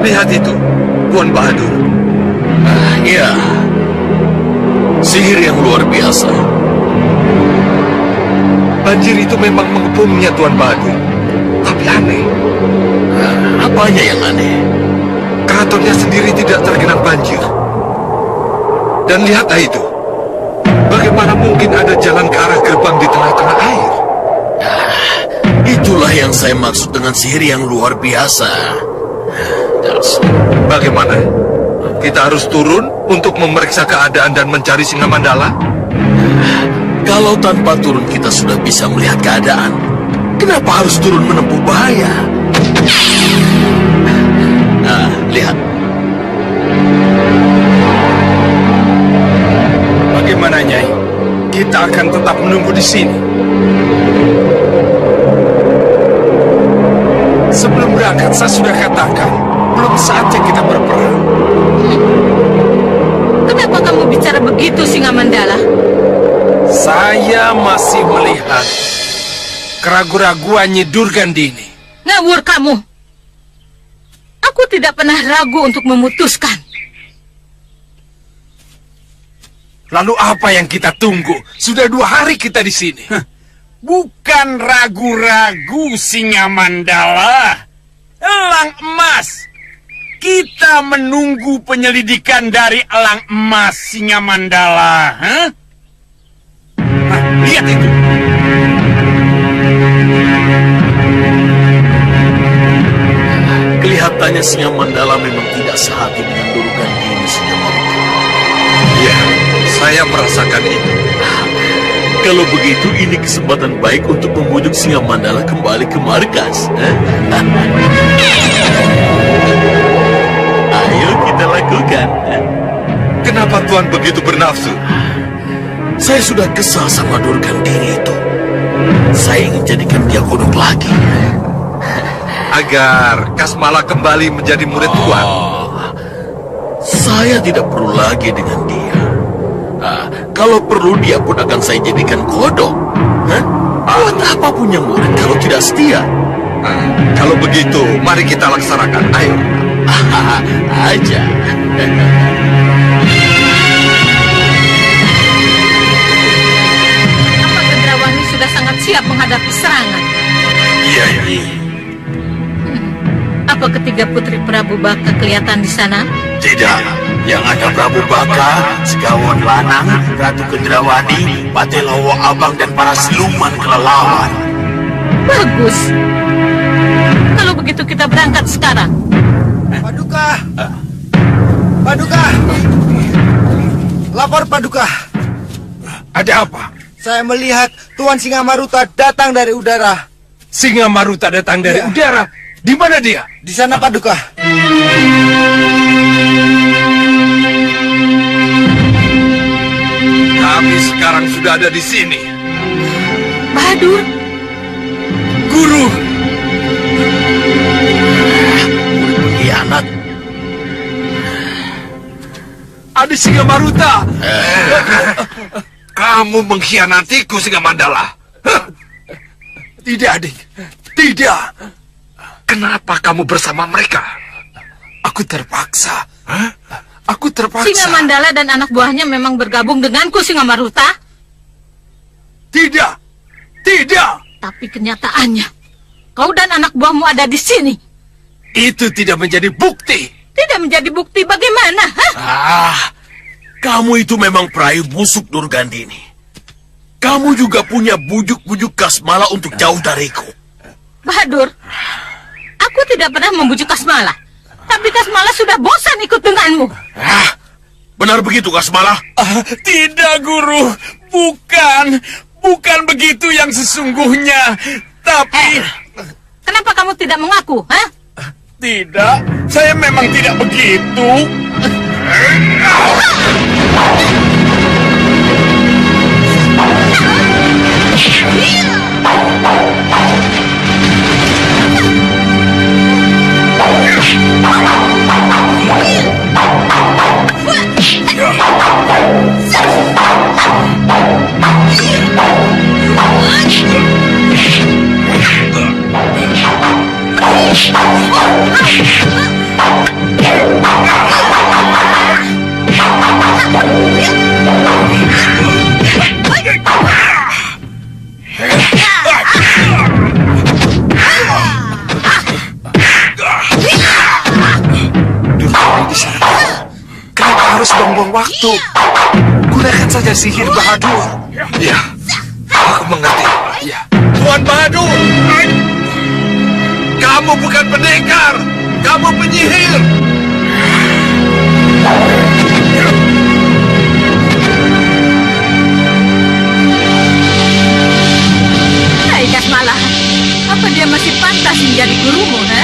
Lihat itu, Tuan Bahadur. Iya, sihir yang luar biasa. Banjir itu memang mengepungnya, Tuan Bahadur. Tapi aneh. Apanya yang aneh? Keratonnya sendiri tidak tergenang banjir. Dan lihatlah itu. Bagaimana mungkin ada jalan ke arah gerbang di tengah-tengah air? Itulah yang saya maksud dengan sihir yang luar biasa. Bagaimana? Kita harus turun untuk memeriksa keadaan dan mencari Singa Mandala? Kalau tanpa turun kita sudah bisa melihat keadaan, kenapa harus turun menempuh bahaya? Nah, lihat. Bagaimana, Nyai? Kita akan tetap menunggu di sini. Sebelum berangkat, saya sudah katakan, belum saatnya kita berperang. Kenapa kamu bicara begitu, Singa Mandala? Saya masih melihat keraguan-raguan Nyi Durgandini. Ngawur kamu. Aku tidak pernah ragu untuk memutuskan. Lalu apa yang kita tunggu? Sudah 2 hari kita di sini. Bukan ragu-ragu, Singa Mandala. Elang emas. Kita menunggu penyelidikan dari elang emas, Singa Mandala. Nah, lihat itu. Kelihatannya Singa Mandala memang tidak sehati dengan Durgandini, Singa Maruta. Ya, saya merasakan itu. Kalau begitu, ini kesempatan baik untuk membujuk Singa Mandala kembali ke markas. Ayo kita lakukan. Kenapa Tuan begitu bernafsu? Saya sudah kesal sama Durgandini itu. Saya ingin jadikan dia kodok lagi. Agar Kasmala kembali menjadi murid Tuan. Saya tidak perlu lagi dengan dia. Kalau perlu dia pun akan saya jadikan kodok. Buat apa punya murid kalau tidak setia? Kalau begitu, mari kita laksanakan. Ayo. Aja. Apa Gendrawani sudah sangat siap menghadapi serangan? Iya, Nyai. Apa ketiga putri Prabu Baka kelihatan di sana? Tidak. Yang ada Prabu Baka, Segawon Lanang, Ratu Gendrawani, Patelowo Abang, dan para siluman kelelawar. Bagus. Kalau begitu kita berangkat sekarang. Paduka! Paduka! Lapor Paduka! Ada apa? Saya melihat Tuan Singa Maruta datang dari udara. Singa Maruta datang dari udara. Di mana dia? Di sana, Paduka. Kami sekarang sudah ada di sini. Bahadur, Guru! Pengkhianat. Adik Singa Maruta! Kamu mengkhianatiku, Singa Mandala. Tidak, adik. Tidak. Kenapa kamu bersama mereka? Aku terpaksa. Aku terpaksa. Singa Mandala dan anak buahnya memang bergabung denganku, Singa Maruta. Tidak. Tidak. Tapi kenyataannya, kau dan anak buahmu ada di sini. Itu tidak menjadi bukti. Tidak menjadi bukti bagaimana? Kamu itu memang perayu busuk, Durgandini. kamu juga punya bujuk-bujuk Kasmala untuk jauh dariku. Bahadur, aku tidak pernah membujuk Kasmala. Tapi Kasmala sudah bosan ikut denganmu. Benar begitu, Kasmala? Tidak, Guru. Bukan begitu yang sesungguhnya. Tapi... Kenapa kamu tidak mengaku, ha? Tidak, saya memang tidak begitu. Kenapa harus buang-buang waktu? Gunakan saja sihir Bahadur. Ya, aku mengerti. Ya. Tuan Bahadur, Kamu bukan pendekar, kamu penyihir. Hai Kasmala, apa dia masih pantas menjadi gurumu, ha?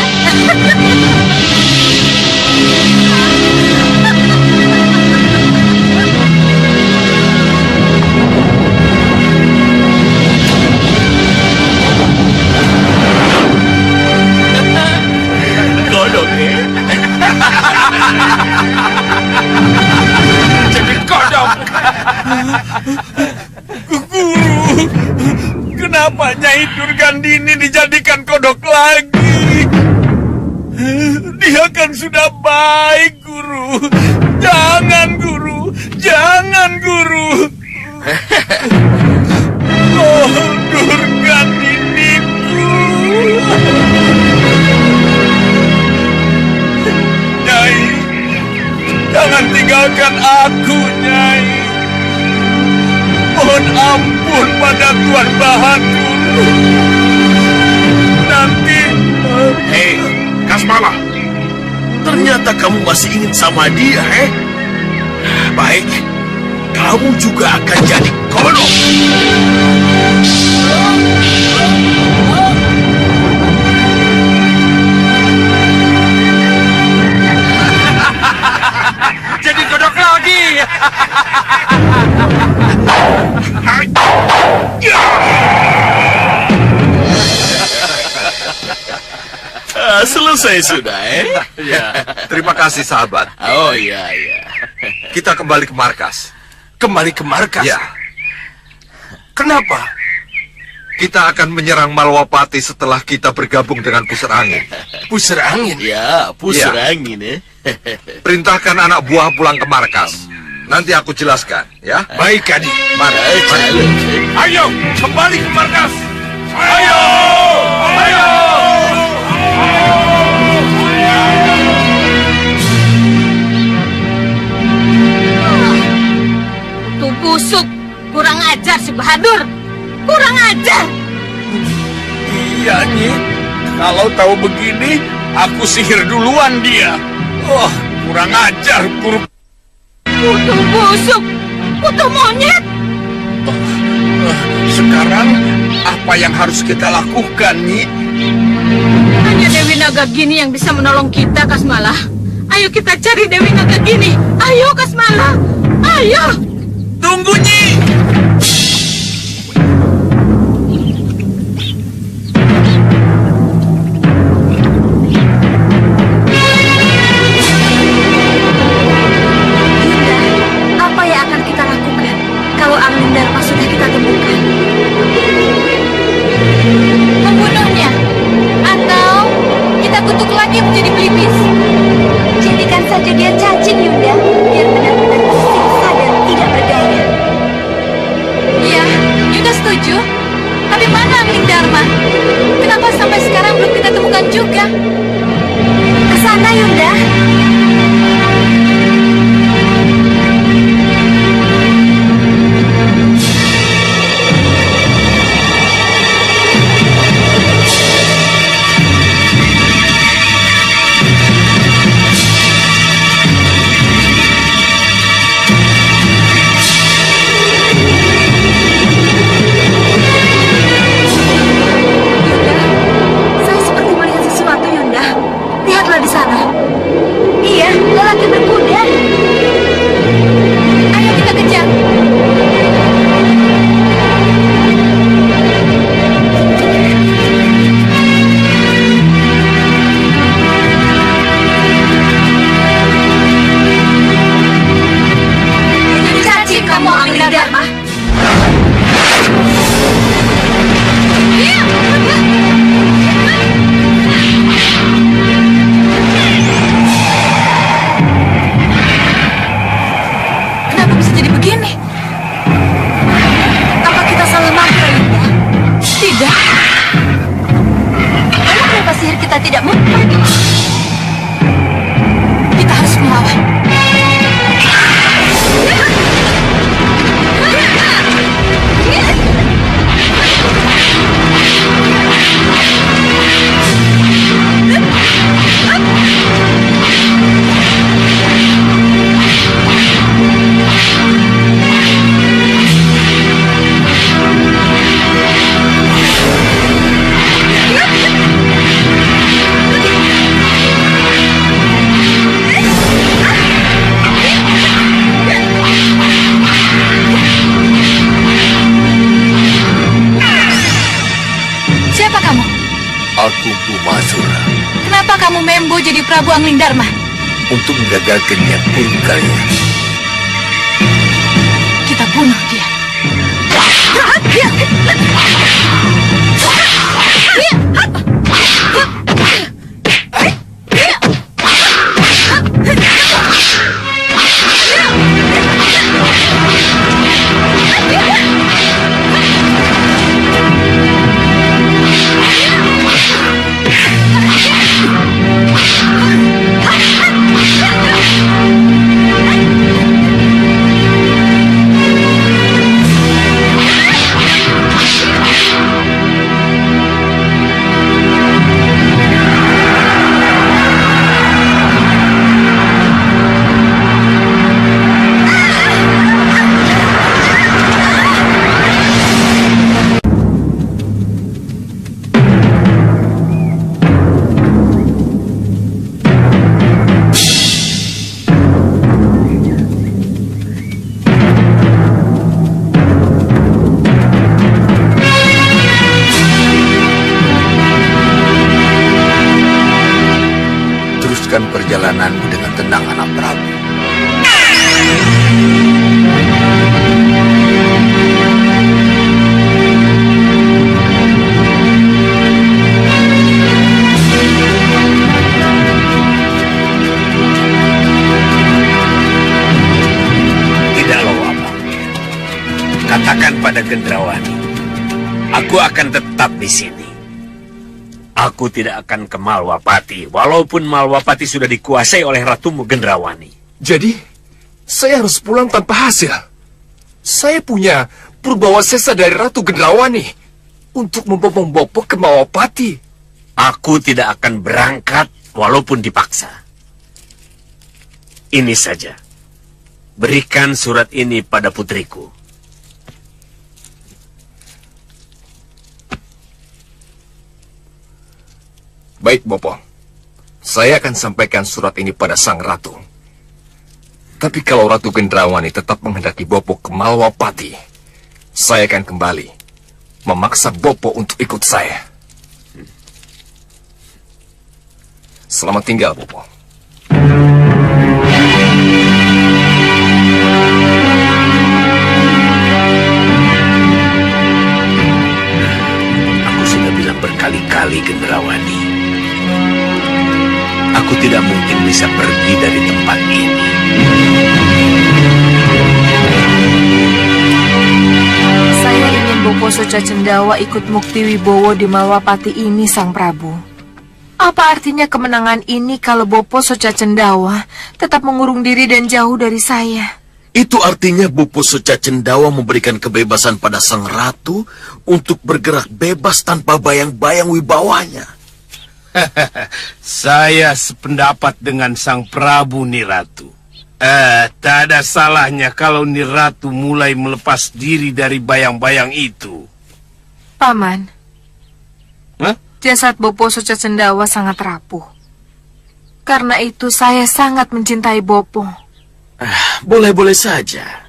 Kodok, Jadi kodok. Guru, kenapa Nyai Durgandini dijadikan kodok lagi? Dia kan sudah baik, Guru. Jangan, Guru. Jangan, Guru. Oh, Durgandiniku. Nyai, jangan tinggalkan aku, Nyai. Mohon ampun pada Tuan Bahadur. Nanti... Hei, Kasmala. Ternyata kamu masih ingin sama dia, Baik, kamu juga akan jadi kodok. Jadi kodok lagi. Selesai sudah, Ya, terima kasih sahabat. Oh, iya, iya. Kita kembali ke markas. Kembali ke markas. Ya, Kenapa? kita akan menyerang Malwapati setelah kita bergabung dengan Pusar Angin. Pusar angin. Ya, pusar Iya. angin, Perintahkan anak buah pulang ke markas. Nanti aku jelaskan, ya. Baik, Kadi. Mari. Ayo, kembali ke markas. Ayo! Ayo! Tuh busuk, kurang ajar si Bahadur. Kurang ajar. Iya, Nyi. Kalau tahu begini, aku sihir duluan dia. Oh, kurang ajar, Guru. Kutu busuk, kutu monyet. Sekarang, apa yang harus kita lakukan, Nyi? Hanya Dewi Nagagini yang bisa menolong kita, Kasmala. Ayo kita cari Dewi Nagagini. Ayo, Kasmala. Ayo. Tunggu, Nyi! Apa yang akan kita lakukan kalau Angling Dharma sudah kita temukan? Membunuhnya, atau kita kutuk lagi menjadi pelipis. Jadikan saja dia cacing, Yunda, biar benar-benar tersiksa dan tidak berdaya. Iya, Yunda setuju. Tapi mana Angling Dharma? Kenapa sampai sekarang belum kita temukan juga? Ke sana, Yunda. Tidak. Lalu kenapa sihir kita tidak mempan? Kita harus melawan. Siapa kamu? Aku Pumasura Kenapa kamu membo jadi Prabu Angling Dharma? untuk menggagalkan niat buruk kalian. Kita bunuh dia. Teruskan perjalananmu dengan tenang, anak Prabu. Tidak apa. Katakan pada Gendrawani, aku akan tetap di sini. Aku tidak akan ke Malwapati, walaupun Malwapati sudah dikuasai oleh Ratumu Gendrawani. Jadi, saya harus pulang tanpa hasil. Saya punya Purbawasesa dari Ratu Gendrawani untuk membopong Bopo ke Malwapati. Aku tidak akan berangkat walaupun dipaksa. Ini saja. Berikan surat ini pada putriku. Baik, Bopo. Saya akan sampaikan surat ini pada Sang Ratu. Tapi kalau Ratu Gendrawani tetap menghendaki Bopo ke Malwapati, saya akan kembali memaksa Bopo untuk ikut saya. Selamat tinggal, Bopo. Aku sudah bilang berkali-kali, Gendrawani. Aku tidak mungkin bisa pergi dari tempat ini. Saya ingin Bopo Soca Cendawa ikut Mukti Wibowo di Malwapati ini, Sang Prabu. Apa artinya kemenangan ini kalau Bopo Soca Cendawa tetap mengurung diri dan jauh dari saya? Itu artinya Bopo Soca Cendawa memberikan kebebasan pada Sang Ratu untuk bergerak bebas tanpa bayang-bayang wibawanya. Saya sependapat dengan Sang Prabu Niratu. Tak ada salahnya kalau Niratu mulai melepas diri dari bayang-bayang itu. Paman, Hah? jasad Bopo Soca Cendawa sangat rapuh. Karena itu saya sangat mencintai Bopo. Boleh-boleh saja.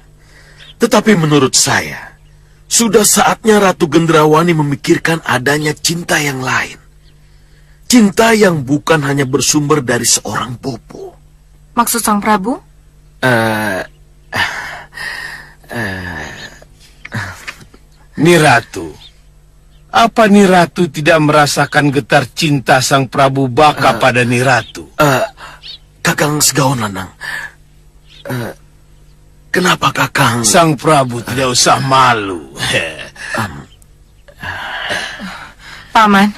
Tetapi menurut saya, sudah saatnya Ratu Gendrawani memikirkan adanya cinta yang lain. Cinta yang bukan hanya bersumber dari seorang Bopo. Maksud Sang Prabu? Niratu, apa Niratu tidak merasakan getar cinta Sang Prabu Baka pada Niratu? Kakang Segaon Lanang. Kenapa Kakang? Sang Prabu tidak usah malu. Paman.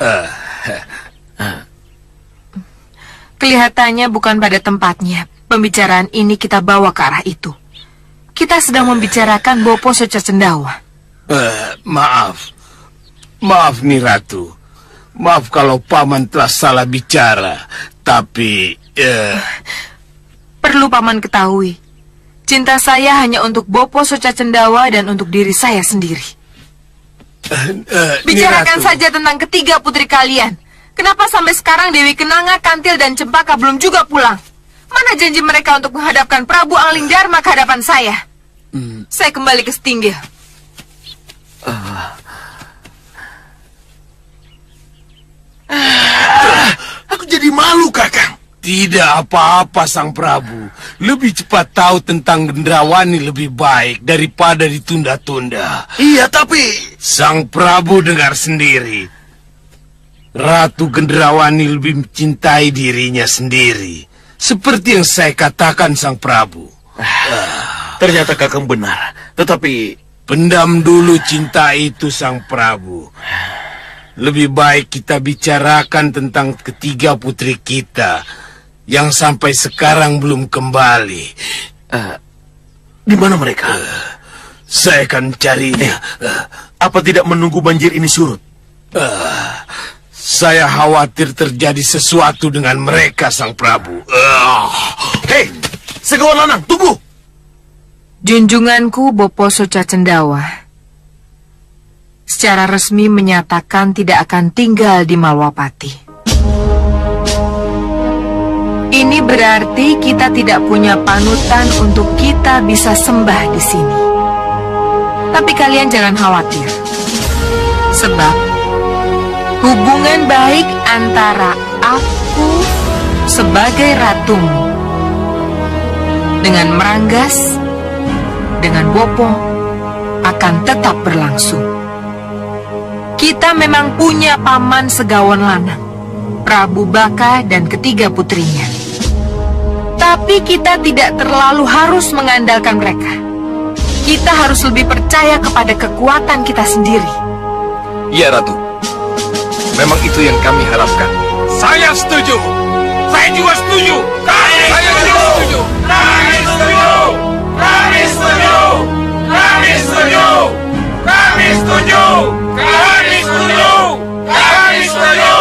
Kelihatannya bukan pada tempatnya. Pembicaraan ini kita bawa ke arah itu. Kita sedang membicarakan Bopo Soca Cendawa. Maaf nih Ratu. Maaf kalau Paman telah salah bicara. Tapi Perlu Paman ketahui, cinta saya hanya untuk Bopo Soca Cendawa dan untuk diri saya sendiri. Bicarakan saja tentang ketiga putri kalian. Kenapa sampai sekarang Dewi Kenanga, Kantil, dan Cempaka belum juga pulang? Mana janji mereka untuk menghadapkan Prabu Angling Dharma ke hadapan saya? Saya kembali ke Setinggil. Aku jadi malu, Kakang. tidak apa-apa Sang Prabu. Lebih cepat tahu tentang Gendrawani lebih baik daripada ditunda-tunda. Iya, tapi... Sang Prabu dengar sendiri. Ratu Gendrawani lebih mencintai dirinya sendiri. Seperti yang saya katakan Sang Prabu. Ternyata Kakang benar. Tetapi... Pendam dulu cinta itu Sang Prabu. Lebih baik kita bicarakan tentang ketiga putri kita yang sampai sekarang belum kembali. Di mana mereka? Saya akan carinya. Apa tidak menunggu banjir ini surut? Saya khawatir terjadi sesuatu dengan mereka, Sang Prabu. Hei, Segawan Lanang, tunggu! Junjunganku Bopo Soca Cendawa secara resmi menyatakan tidak akan tinggal di Malwapati. Ini berarti kita tidak punya panutan untuk kita bisa sembah di sini. Tapi kalian jangan khawatir. Sebab hubungan baik antara aku sebagai ratumu dengan Meranggas, dengan Bopo akan tetap berlangsung. Kita memang punya paman Segawan Lanang, Prabu Baka dan ketiga putrinya. Tapi kita tidak terlalu harus mengandalkan mereka. Kita harus lebih percaya kepada kekuatan kita sendiri. Iya, Ratu. Memang itu yang kami harapkan. Saya setuju. Saya juga setuju. Saya juga setuju. Kami setuju. Kami setuju. Kami setuju. Kami setuju. Kami setuju. Kami setuju.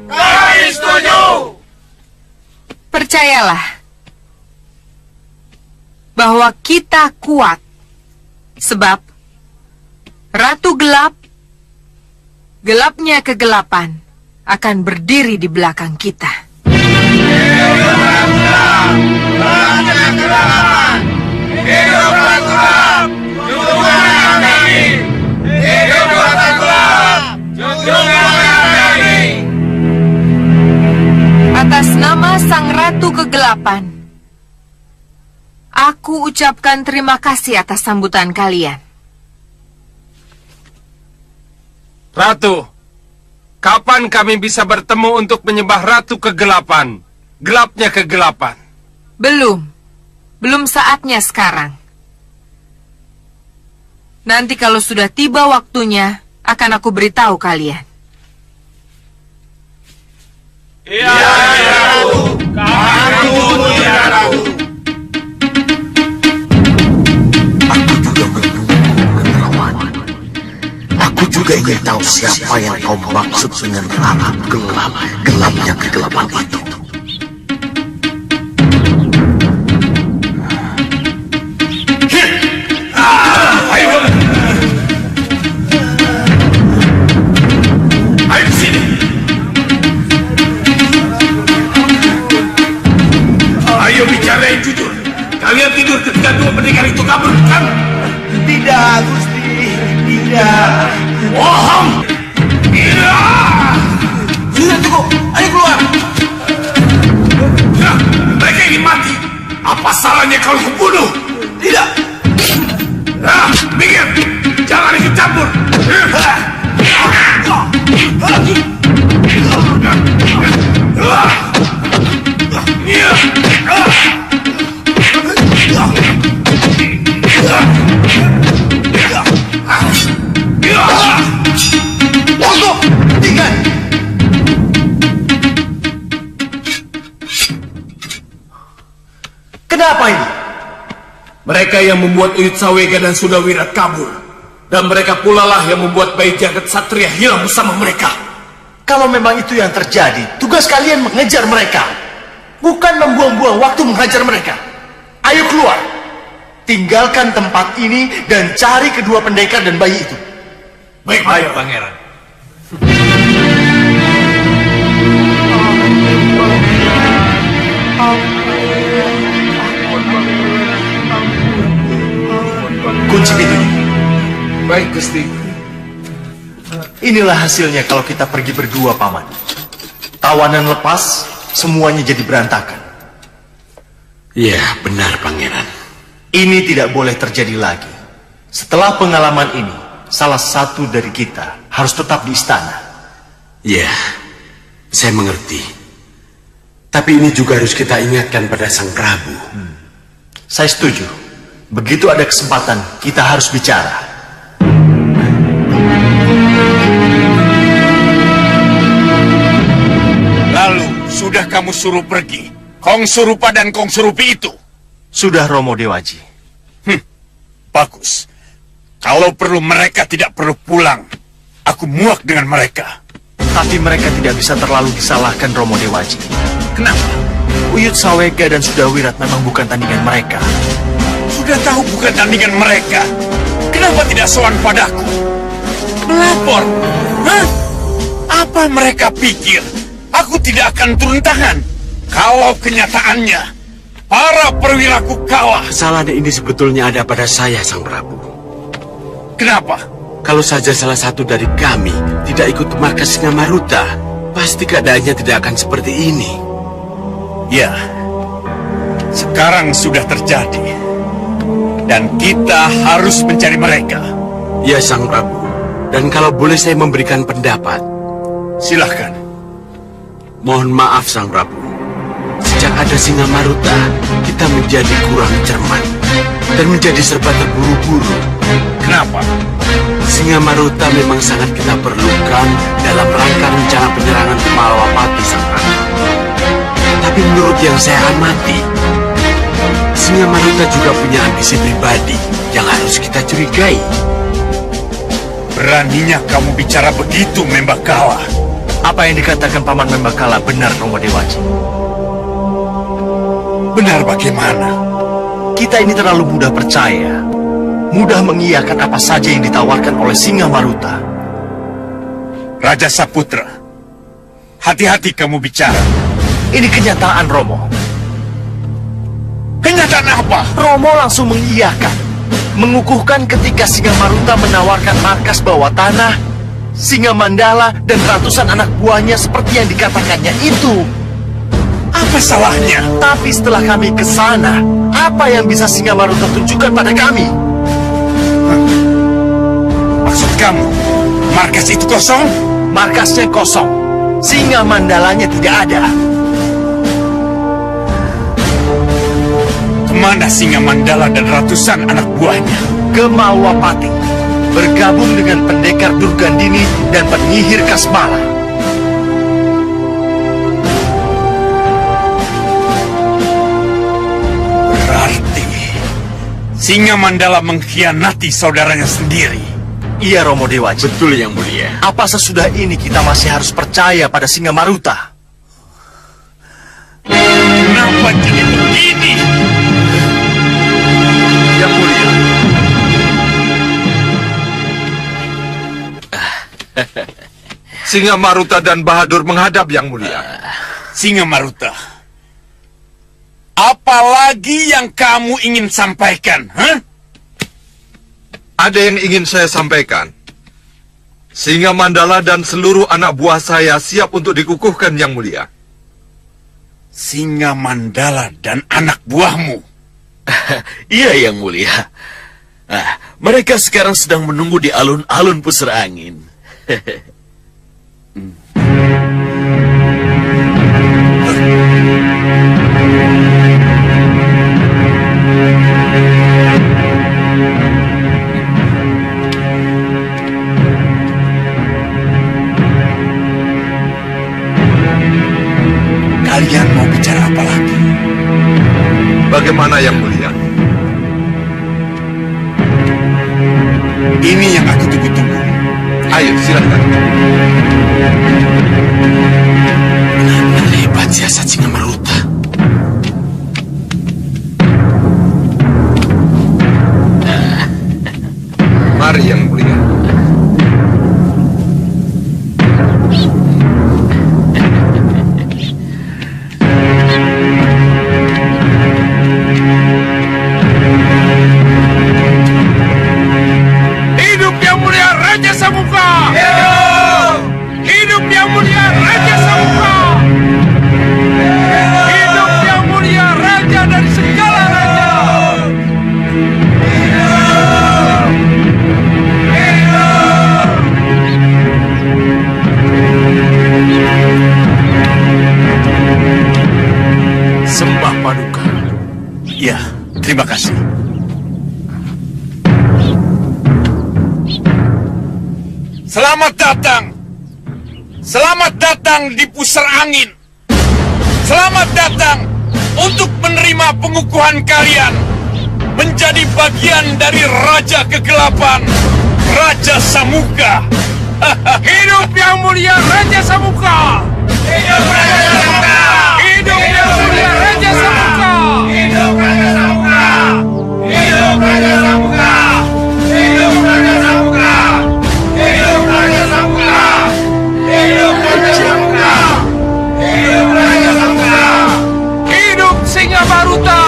Kami setuju. Percayalah bahwa kita kuat. Sebab Ratu Gelap, gelapnya kegelapan, akan berdiri di belakang kita. Atas nama Sang Ratu Kegelapan, aku ucapkan terima kasih atas sambutan kalian. Ratu, kapan kami bisa bertemu untuk menyembah Ratu Kegelapan? Gelapnya kegelapan. Belum saatnya sekarang. Nanti kalau sudah tiba waktunya, akan aku beritahu kalian. Iya, Ratu. Kami tunggu, ya, Ratu. Aku juga ingin tahu siapa yang kau maksud dengan Ratu Gelap, gelapnya kegelapan itu. Ayo sini. Ayo bicara yang jujur. Kalian tidur ketika dua pendekar itu kabur, kan? Tidak, Gusti. Tidak. Bohong! Tidak! Sudah cukup. Ayo keluar. Ya, mereka ingin mati. Apa salahnya kalau kubunuh? Tidak. Ah, minggir! Jangan ikut campur! Waktu. hentikan! Kenapa ini? Mereka yang membuat Uyut Sawega dan Sudawirat kabur. Dan mereka pula lah yang membuat bayi jagat Satria hilang bersama mereka. Kalau memang itu yang terjadi, tugas kalian mengejar mereka. Bukan membuang-buang waktu menghajar mereka. Ayo keluar. Tinggalkan tempat ini dan cari kedua pendekar dan bayi itu. Baik, ayo pangeran. Kunci pintunya. Baik, Gusti. Inilah hasilnya kalau kita pergi berdua, Paman. Tawanan lepas, semuanya jadi berantakan. Ya, benar, Pangeran. Ini tidak boleh terjadi lagi. Setelah pengalaman ini, salah satu dari kita harus tetap di istana. Ya, saya mengerti. Tapi ini juga harus kita ingatkan pada Sang Prabu. Saya setuju. Begitu ada kesempatan, kita harus bicara. Lalu, sudah kamu suruh pergi Kong Surupa dan Kong Surupi itu? Sudah, Romo Dewaji. Bagus. Kalau perlu mereka tidak perlu pulang. Aku muak dengan mereka. Tapi mereka tidak bisa terlalu disalahkan, Romo Dewaji. Kenapa? Uyut Sawega dan Sudawirat memang bukan tandingan mereka. Sudah tahu bukan tandingan mereka. Kenapa tidak sowan padaku? Melapor? Hah? Apa mereka pikir? Aku tidak akan turun tangan. Kalau kenyataannya, para perwiraku kalah. Kesalahan ini sebetulnya ada pada saya, Sang Prabu. Kenapa? Kalau saja salah satu dari kami tidak ikut ke markas Singamaruta, pasti keadaannya tidak akan seperti ini. Ya, sekarang sudah terjadi. Dan kita harus mencari mereka. Ya, Sang Prabu. Dan kalau boleh saya memberikan pendapat. Silahkan. Mohon maaf, Sang Prabu. Sejak ada Singamaruta, kita menjadi kurang cermat. Dan menjadi serba terburu-buru. Kenapa? Singamaruta memang sangat kita perlukan dalam rangka rencana penyerangan ke Malawapati, Sang Prabu. Tapi menurut yang saya amati, Singamaruta juga punya ambisi pribadi yang harus kita curigai. Beraninya kamu bicara begitu, Membakala. Apa yang dikatakan Paman Membakala benar, Romo Dewaji? Benar bagaimana? Kita ini terlalu mudah percaya. Mudah mengiyakan apa saja yang ditawarkan oleh Singamaruta. Raja Saputra, hati-hati kamu bicara. Ini kenyataan, Romo. Kenyataan apa? Romo langsung mengiyakan. Mengukuhkan ketika Singamaruta menawarkan markas bawah tanah, Singamandala, dan ratusan anak buahnya seperti yang dikatakannya itu. Apa salahnya? Tapi setelah kami ke sana, apa yang bisa Singamaruta tunjukkan pada kami? Maksud kamu, markas itu kosong? Markasnya kosong. Singamandalanya tidak ada. Kemana Singamandala dan ratusan anak buahnya? Ke Malwapati, bergabung dengan pendekar Durgandini dan penyihir Kasmala. Berarti Singamandala mengkhianati saudaranya sendiri. Iya, Romo Dewaji. Betul, Yang Mulia. Apa sesudah ini kita masih harus percaya pada Singamaruta? Kenapa jadi begini? Yang Mulia. Singamaruta dan Bahadur menghadap, Yang Mulia. Singamaruta, apalagi yang kamu ingin sampaikan? Hah? Ada yang ingin saya sampaikan. Singamandala dan seluruh anak buah saya siap untuk dikukuhkan, Yang Mulia. Singamandala dan anak buahmu? Iya, Yang Mulia. Mereka sekarang sedang menunggu di alun-alun pusar angin. Kalian mau bicara apa lagi? Bagaimana yang mulia? Ini yang aku tunggu-tunggu. Ayo, silakan. Benar-benar hebat siasat Singamharuta. Mari yang mulia. Hidup yang mulia Raja Samuka! Hidup yang mulia Raja Samuka! Hidup yang mulia Raja dari segala raja! Sembah Paduka. Ya, terima kasih. Selamat datang! Selamat datang di pusar angin! Selamat datang untuk menerima pengukuhan kalian menjadi bagian dari Raja Kegelapan, Raja Samuka! Hidup yang mulia Raja Samuka! Hidup Raja Samuka! Hidup yang mulia Raja Samuka! Hidup Raja Samuka! Hidup Raja Samuka! Hidup Raja Samuka! Hidup Raja Samuka! Hidup Raja Samuka! Hidup Raja Samuka! Hidup Singamharuta,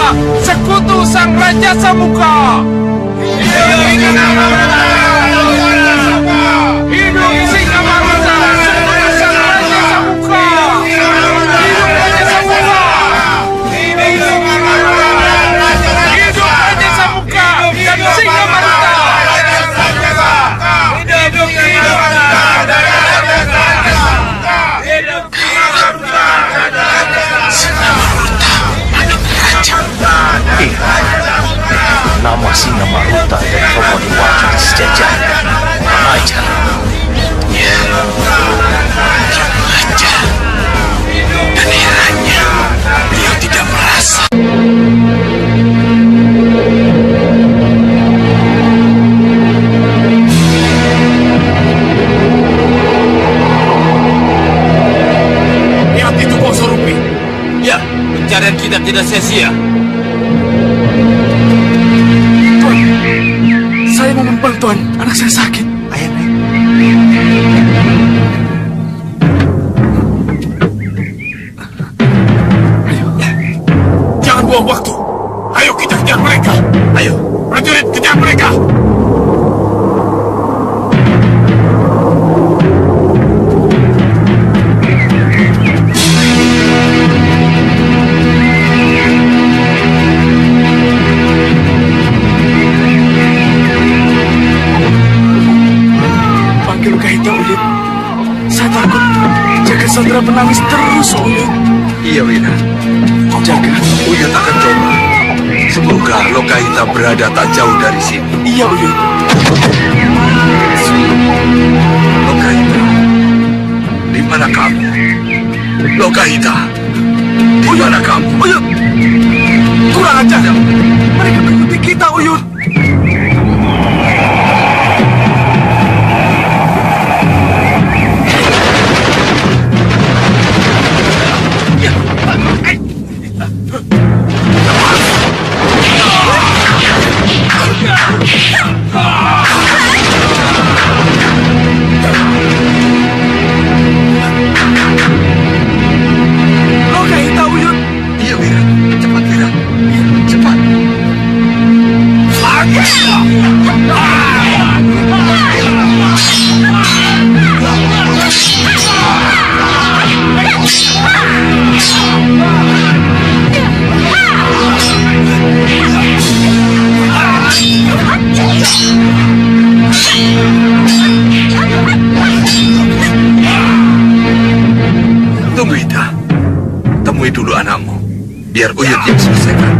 sekutu sang Raja Samuka! Hidup Singamharuta! Hidup Singamharuta, sekutu sang Raja Samuka! Hidup Raja Samuka! Hidup Raja Samuka dan Singamharuta! Nama Singamharuta dan Romo Dewata sejajar. Ajar. Ya, aja. Dan herannya, beliau tidak merasa. Lihat itu Boso Rupi. Ya, pencarian kita tidak sia-sia. Saya mau membantu Tuan. Anak saya sakit. Ayo, naik. Jangan buang waktu. Ayo kita kejar mereka. Ayo, prajurit kejar mereka. Panggil Kahita, Uyut. Saya takut Jaga Sandra menangis terus, Uyut. Iya, Wina. Jaga. Uyut akan coba. Semoga Lokahita berada tak jauh dari sini. Iya, Uyut. Lokahita, di mana kamu? Lokahita, di mana kamu? Uyut. Kurang ajar. Mereka mengikuti kita, Uyut. Lokahita, Uyut. Iya, Wira. Cepat, Wira. Iya, cepat. Tunggu, Ida. Temui dulu anakmu. Biar Uyut yang selesaikan.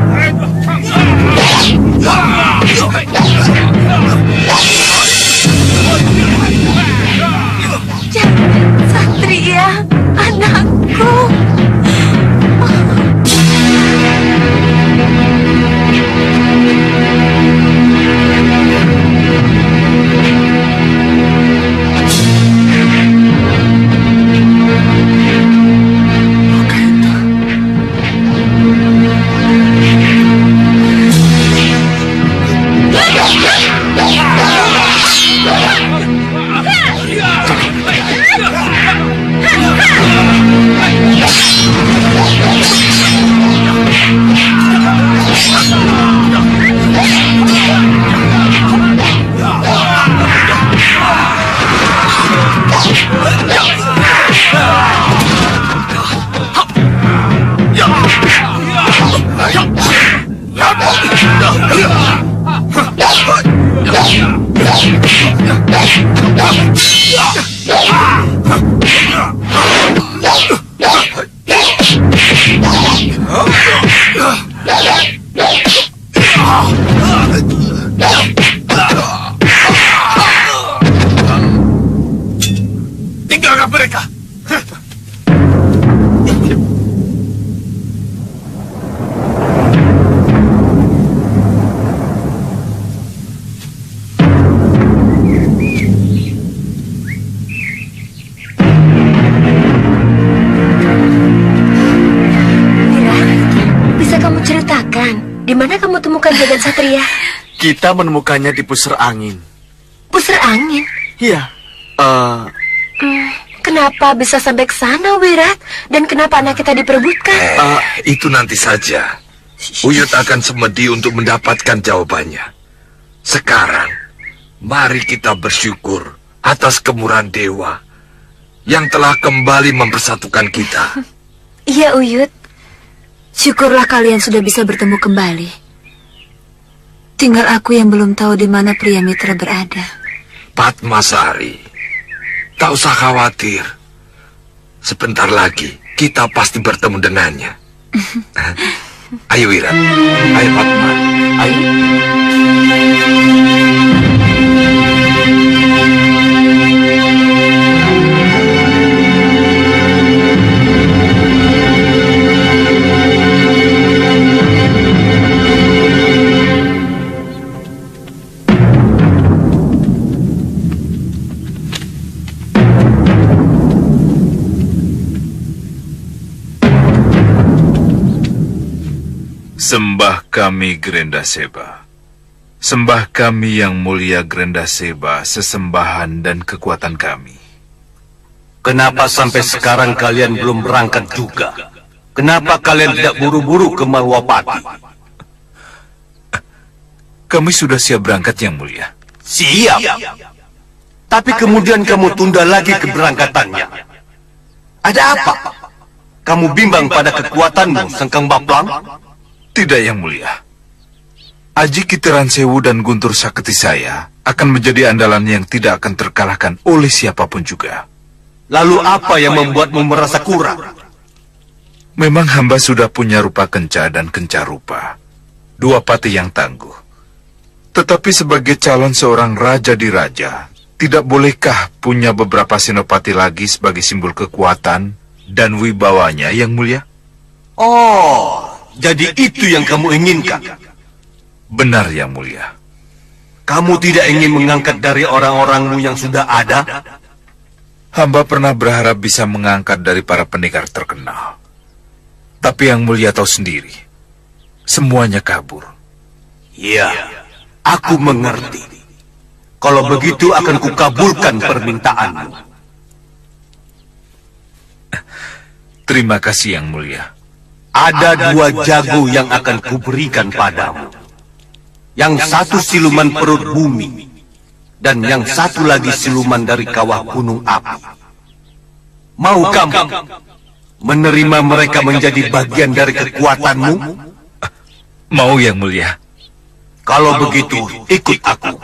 Satria, anakku. menceritakan di mana kamu temukan Jagat Satria? Kita menemukannya di pusar angin. Pusar angin? Iya. Kenapa bisa sampai ke sana, Wirat? Dan kenapa anak kita diperebutkan? Itu nanti saja. Uyut akan semedi untuk mendapatkan jawabannya. Sekarang, mari kita bersyukur atas kemurahan dewa yang telah kembali mempersatukan kita. Iya, Uyut. Syukurlah kalian sudah bisa bertemu kembali. Tinggal aku yang belum tahu di mana pria mitra berada. Padmasari, tak usah khawatir. Sebentar lagi kita pasti bertemu dengannya. Ayo Wirat, ayo Padma, ayo. Sembah kami Grendaseba. Sembah kami yang mulia Grendaseba, sesembahan dan kekuatan kami. Kenapa sampai sekarang kalian belum berangkat juga? Kenapa kalian tidak buru-buru ke Malwapati? Kami sudah siap berangkat yang mulia. Siap. Tapi kemudian kamu tunda lagi keberangkatannya. Ada apa? Kamu bimbang pada kekuatanmu, Sengkang Baplang? Tidak yang mulia. Aji Kitiran Sewu dan Guntur Saketi saya akan menjadi andalan yang tidak akan terkalahkan oleh siapapun juga. Lalu apa yang membuatmu merasa kurang? Memang hamba sudah punya rupa kenca dan kenca rupa. Dua pati yang tangguh. Tetapi sebagai calon seorang raja di raja, tidak bolehkah punya beberapa senopati lagi sebagai simbol kekuatan dan wibawanya yang mulia? Oh, jadi itu yang kamu inginkan? Benar yang mulia. Kamu tidak ingin mengangkat dari orang-orangmu yang sudah ada? Hamba pernah berharap bisa mengangkat dari para pendekar terkenal. Tapi yang mulia tahu sendiri, semuanya kabur. Iya, aku mengerti. Kalau begitu akan kukabulkan permintaanmu. Terima kasih yang mulia. Ada dua jago yang akan kuberikan padamu. Yang satu siluman perut bumi, dan yang satu lagi siluman dari kawah gunung api. Mau kamu menerima mereka menjadi bagian dari kekuatanmu? Mau yang mulia. Kalau begitu, ikut aku.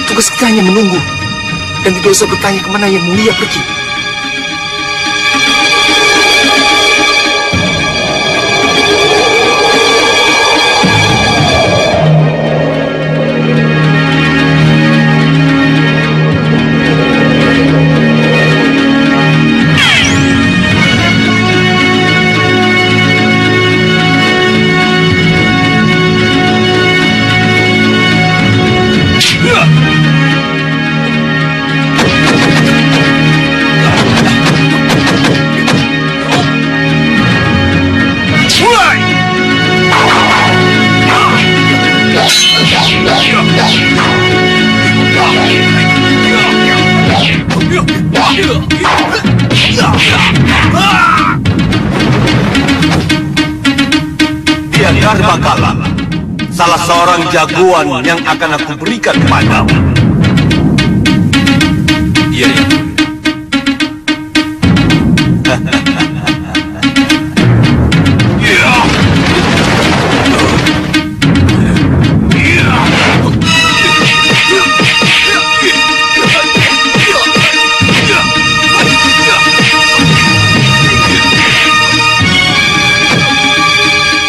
Tugas kita hanya menunggu. Dan tidak usah bertanya kemana yang mulia pergi. Dia Darbakala, salah seorang jagoan yang akan aku berikan kepadamu. Iya, iya.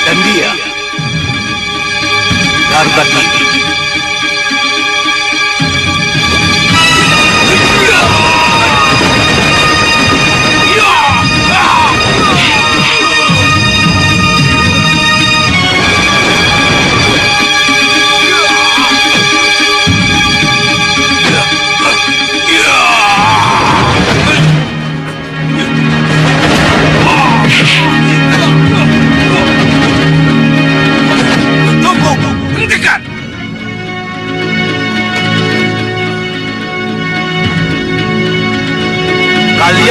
Dan dia, Darbakala.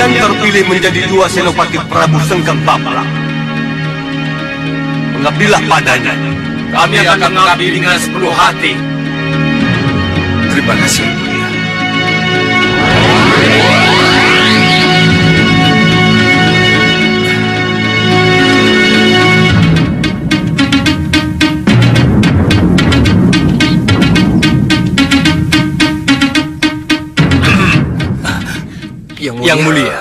kalian terpilih menjadi dua senopati Prabu Sengkang Baplak. Mengabdilah padanya. Kami akan mengabdi dengan sepenuh hati. Terima kasih, Yang Mulia. Yang Mulia.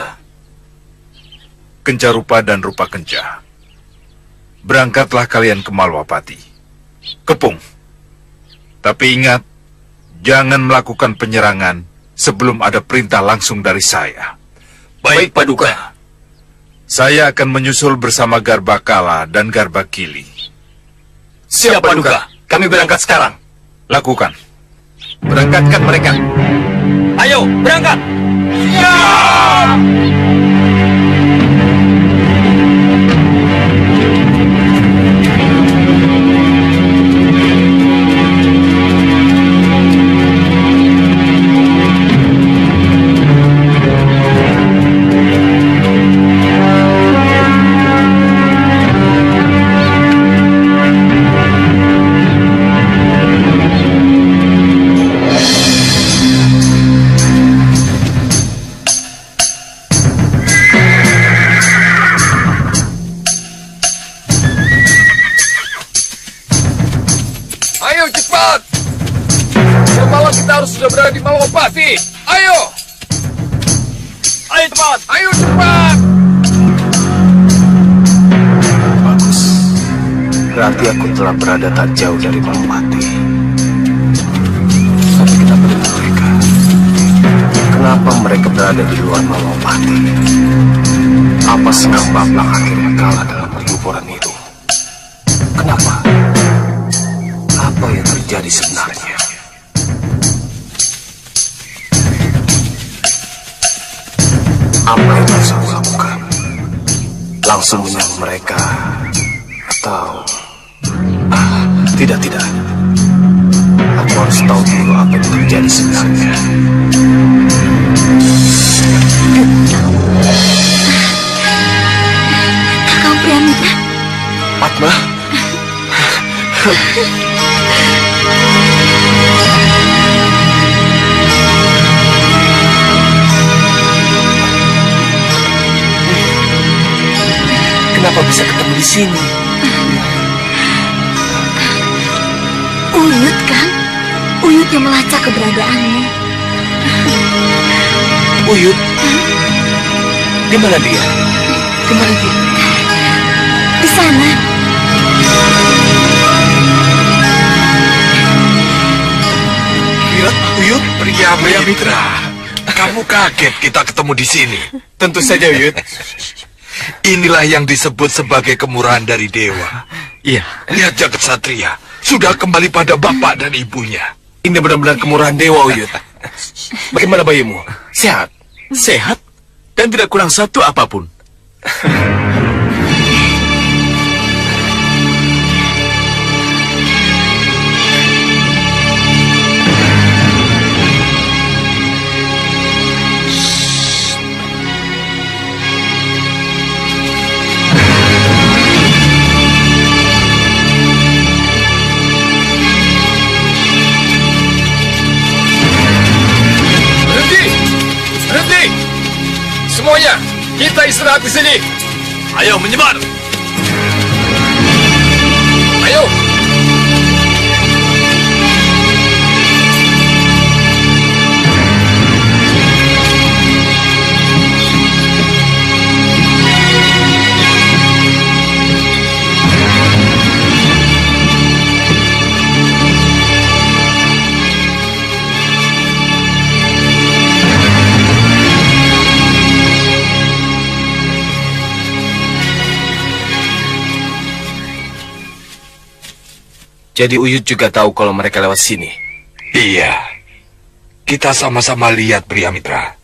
Kencarupa dan Rupa Kenca, berangkatlah kalian ke Malwapati. Kepung. Tapi ingat, jangan melakukan penyerangan sebelum ada perintah langsung dari saya. Baik, Paduka. Saya akan menyusul bersama Garbakala dan Garbakili. Siap, Paduka. Kami berangkat sekarang. Lakukan. Berangkatkan mereka. Ayo, berangkat. Ayo cepat. Semalam kita harus sudah berada di Malwapati. Ayo. Ayo cepat. Ayo cepat. Bagus. Berarti aku telah berada tak jauh dari Malwapati. Tapi kenapa dengan mereka? Kenapa mereka berada di luar Malwapati? Apa Sengkang Baplak akhirnya kalah dalam pertempuran itu? Kenapa? Apa yang terjadi sebenarnya? Apa yang harus aku lakukan? Langsung menyerang mereka? Atau... tidak. Aku harus tahu dulu apa yang terjadi sebenarnya. Kau Priamita. Padma? Kenapa bisa ketemu di sini? Uyut kan? Uyut yang melacak keberadaanmu. Uyut? Di mana dia? Di mana dia? Di sana. Uyut? Pria Mitra, kamu kaget kita ketemu di sini. Tentu saja, Uyut. Inilah yang disebut sebagai kemurahan dari dewa. Iya. Lihat jagat satria, sudah kembali pada bapak dan ibunya. Ini benar-benar kemurahan dewa, Uyut. Bagaimana bayimu? Sehat? Sehat dan tidak kurang satu apapun. Berhenti! Semuanya, kita istirahat di sini. Ayo menyebar. Ayo. Jadi Uyut juga tahu kalau mereka lewat sini. Iya, kita sama-sama lihat pria mitra.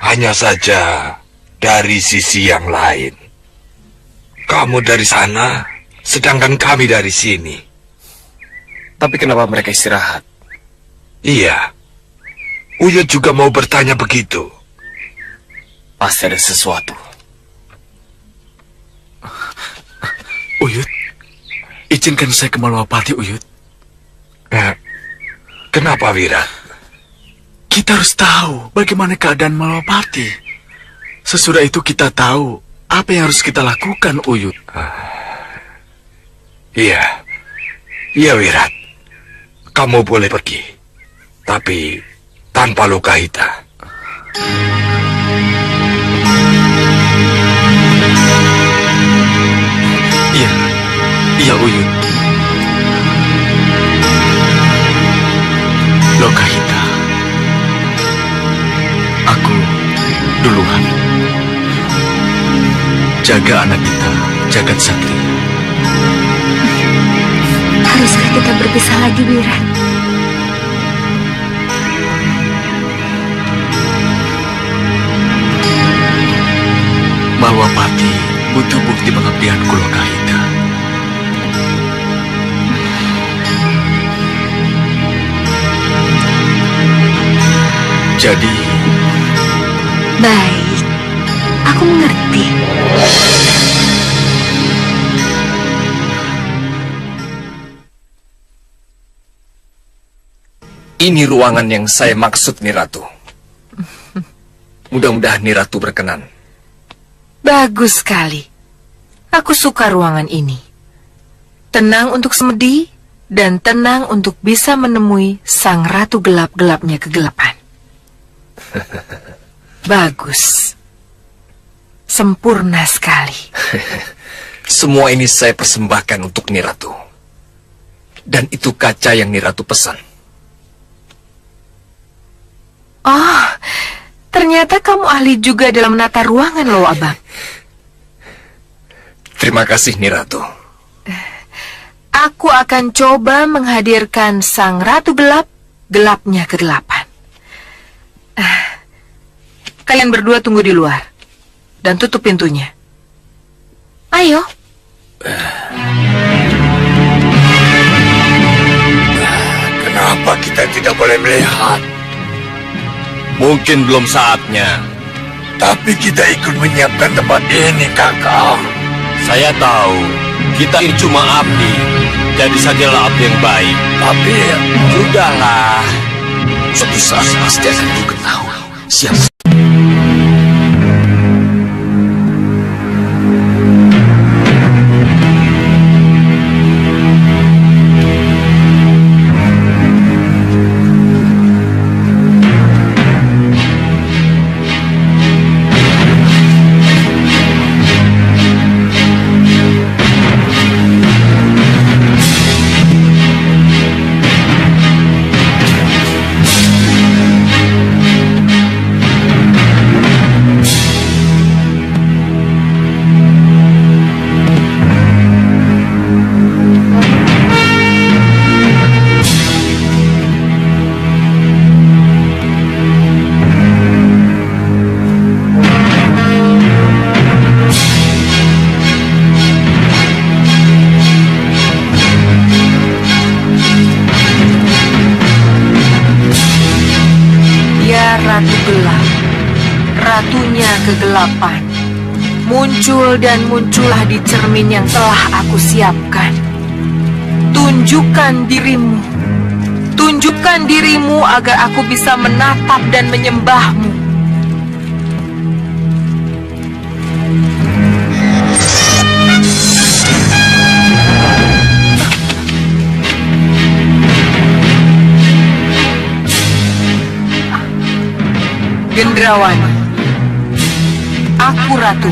Hanya saja dari sisi yang lain. Kamu dari sana, sedangkan kami dari sini. Tapi kenapa mereka istirahat? Iya, Uyut juga mau bertanya begitu. Pasti ada sesuatu. Uyut, izinkan saya ke Malwapati, Uyut. Kenapa, Wirat? Kita harus tahu bagaimana keadaan Malwapati. Sesudah itu kita tahu apa yang harus kita lakukan, Uyut. Iya. Iya, Wirat. Kamu boleh pergi. Tapi tanpa Lokahita. Iya, iya, Uyut. Lokahita. Aku duluan. Jaga anak kita, Jagat Satria. Haruskah kita berpisah lagi, Wirat? Malwapati butuh bukti pengabdianku, Lokahita. Jadi, Baik, aku mengerti. Ini ruangan yang saya maksud, Niratu. Mudah-mudahan Niratu berkenan. Bagus sekali. Aku suka ruangan ini. Tenang untuk semedi dan tenang untuk bisa menemui sang ratu gelap-gelapnya kegelapan. Bagus. Sempurna sekali. Semua ini saya persembahkan untuk Niratu. Dan itu kaca yang Niratu pesan. Oh, ternyata kamu ahli juga dalam menata ruangan loh, Abang. Terima kasih, Niratu. Aku akan coba menghadirkan sang ratu gelap, gelapnya kegelapan. Kalian berdua tunggu di luar dan tutup pintunya. Ayo. Kenapa kita tidak boleh melihat? Mungkin belum saatnya. Tapi kita ikut menyiapkan tempat ini, Kakak. Saya tahu, kita ini cuma abdi. Jadi sajalah abdi yang baik. Tapi Sudahlah. suatu saat pasti akan ku ketahui siapa. Ratu gelap, ratunya kegelapan, muncul dan muncullah di cermin yang telah aku siapkan. Tunjukkan dirimu agar aku bisa menatap dan menyembahmu. Gendrawani, aku ratu.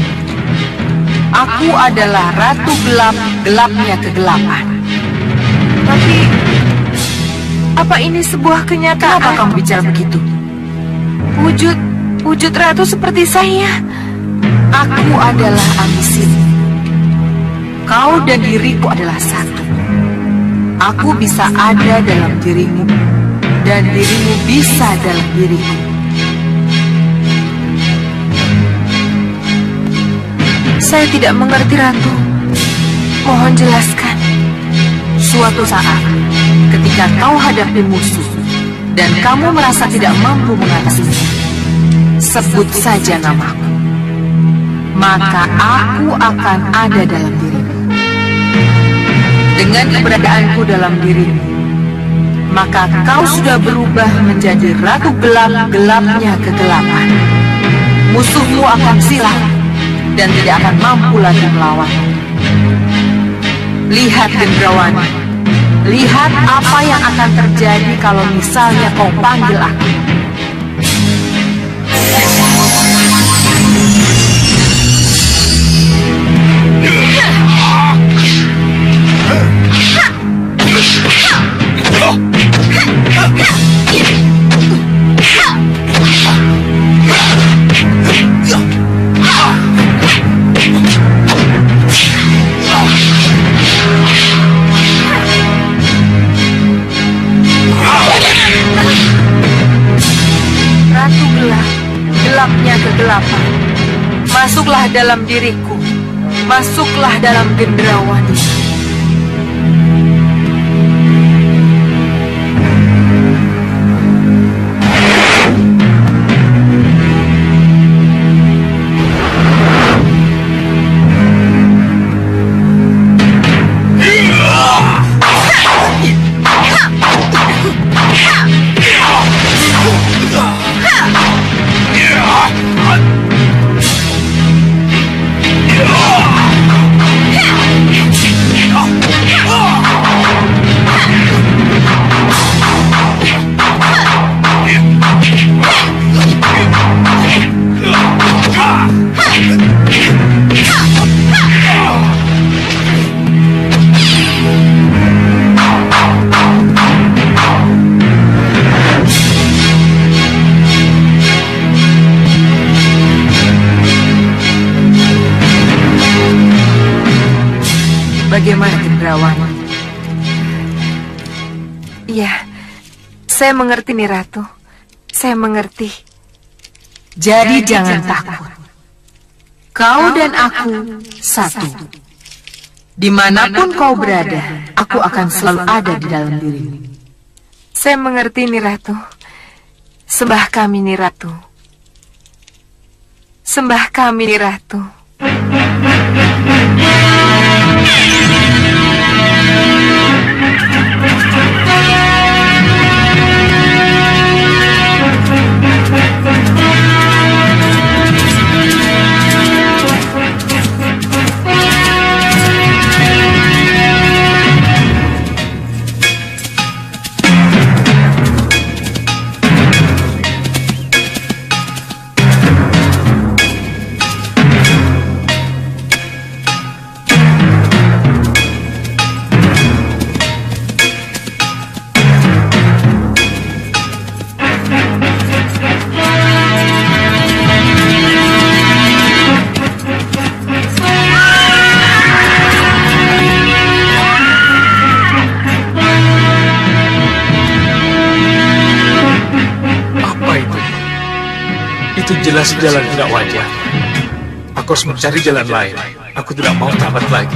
Aku adalah ratu gelap, gelapnya kegelapan. Tapi, apa ini sebuah kenyataan? Kenapa kamu bicara begitu? Wujud ratu seperti saya. Aku adalah Amisin. Kau dan diriku adalah satu. Aku bisa ada dalam dirimu, dan dirimu bisa dalam diriku. Saya tidak mengerti, Ratu. Mohon jelaskan. Suatu saat, ketika kau hadapi musuh, dan kamu merasa tidak mampu mengatasinya, sebut saja namaku. maka aku akan ada dalam dirimu. Dengan keberadaanku dalam dirimu, maka kau sudah berubah menjadi ratu gelap-gelapnya kegelapan. Musuhmu akan silau dan tidak akan mampu lagi melawan. Lihat Gendrawani, lihat apa yang akan terjadi kalau misalnya kau panggil aku. Ratu gelap, gelapnya kegelapan. Masuklah dalam diriku, masuklah dalam Gendrawani. Bagaimana Gendrawani? Iya, saya mengerti nih Ratu. Saya mengerti. Jadi jangan takut. Kau dan aku satu. Dimanapun kau berada, aku akan selalu ada di dalam dirimu. Saya mengerti nih Ratu. Sembah kami nih Ratu. Sembah kami nih Ratu. Itu jelas jalan tidak wajar. Aku harus mencari jalan lain. Aku tidak mau tamat lagi.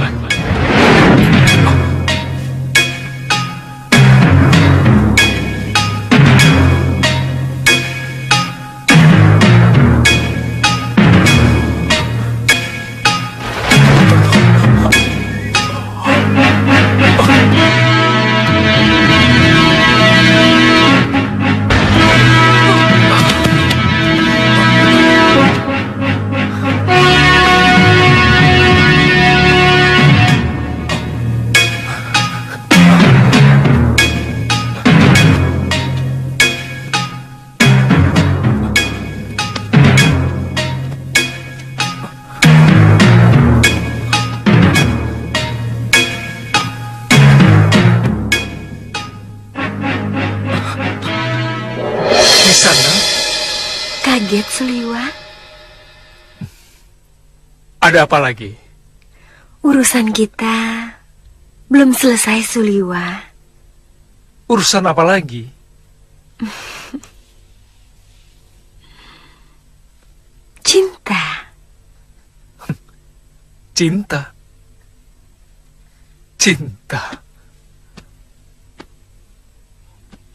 Kaget Suliwa. Ada apa lagi? Urusan kita belum selesai, Suliwa. Urusan apa lagi? Cinta. Cinta. Cinta.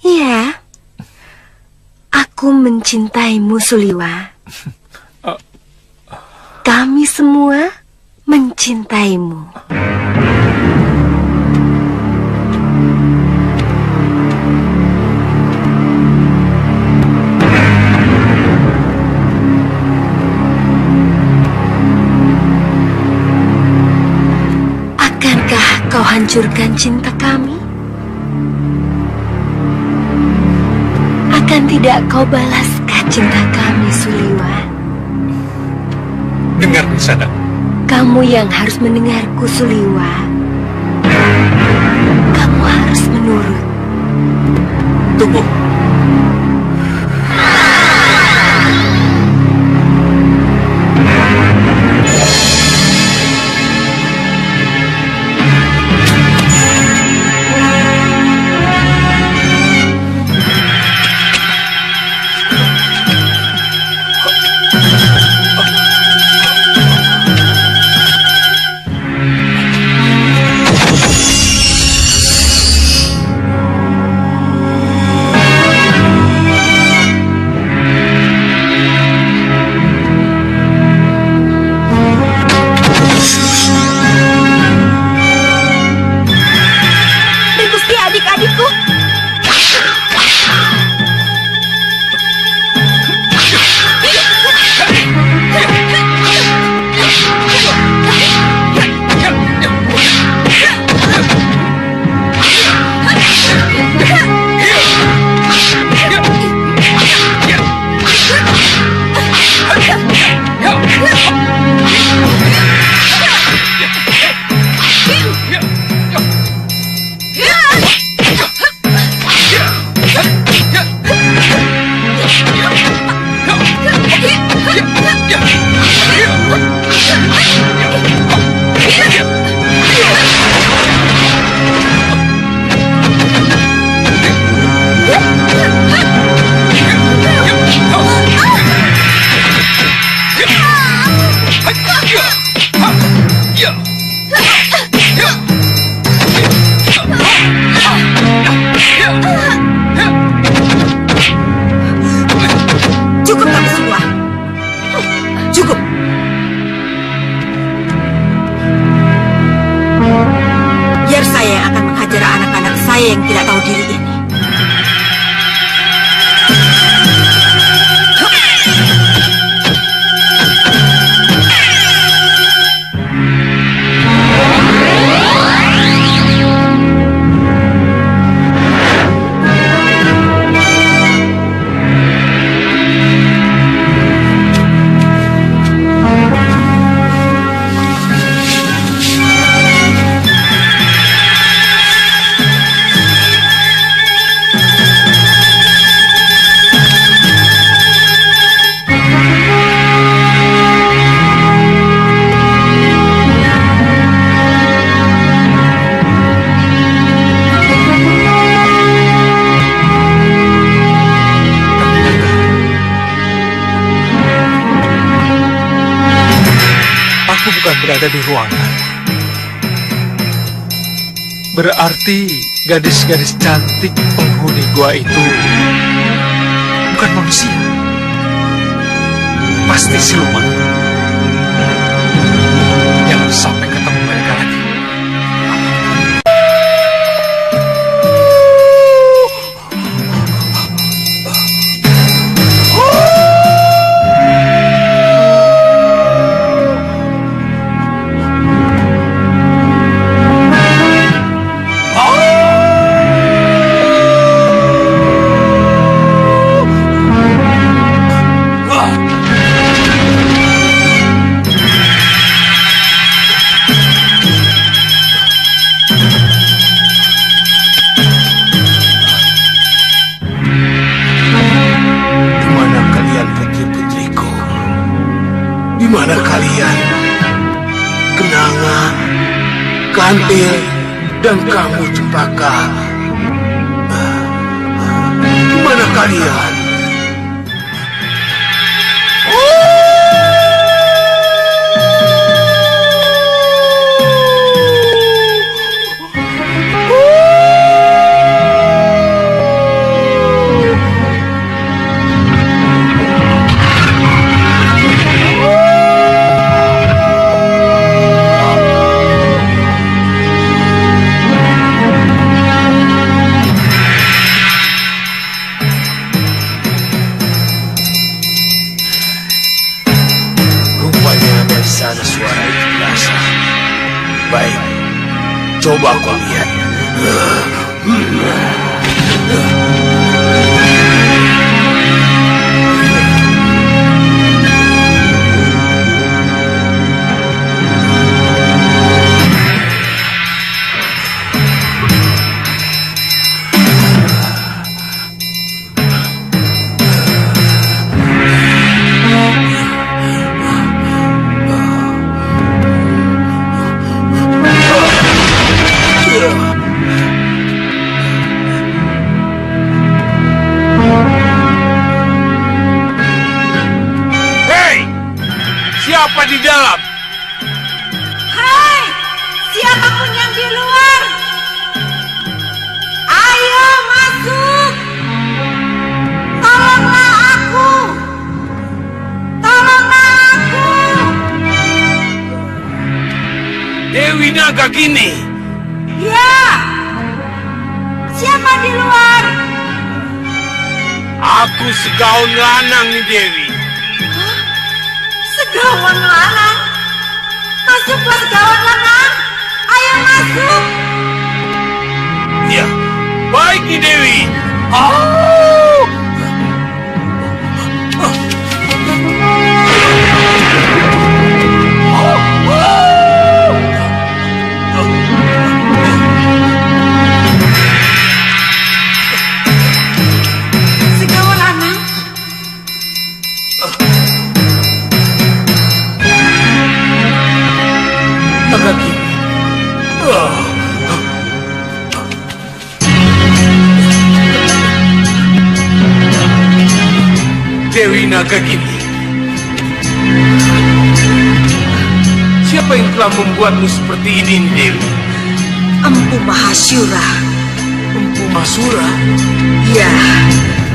Iya. Aku mencintaimu, Suliwa. Kami semua mencintaimu. Akankah kau hancurkan cinta kami? Akan tidak kau balaskah cinta kami, Suliwa? Dengar Nisana. Kamu yang harus mendengarku, Suliwa. Kamu harus menurut. Tunggu. Gusti adik-adikku. Cukup kamu semua. Cukup. Biar saya yang akan menghajar anak-anak saya yang tidak tahu diri ini. Aku bukan berada di ruangan. Berarti gadis-gadis cantik penghuni gua itu bukan manusia. Pasti siluman. Jangan sampai ketemu mereka lagi. Di mana kalian? Kenanga, Kantil, dan kamu Cempaka. Di mana kalian? di dalam? Hai, siapapun yang di luar, ayo masuk. Tolonglah aku. Tolonglah aku. Dewi Nagagini. Ya. Siapa di luar? Aku Segawan Lanang nih Dewi. Segawan Lanang. Masuklah Segawan Lanang. Ayo masuk. Ya, baik nih Dewi. Segawan Lanang. Nagagini. Dewi Nagagini. Siapa yang telah membuatmu seperti ini, Dewi? Empu Mahasyura. Empu Masura? Ya,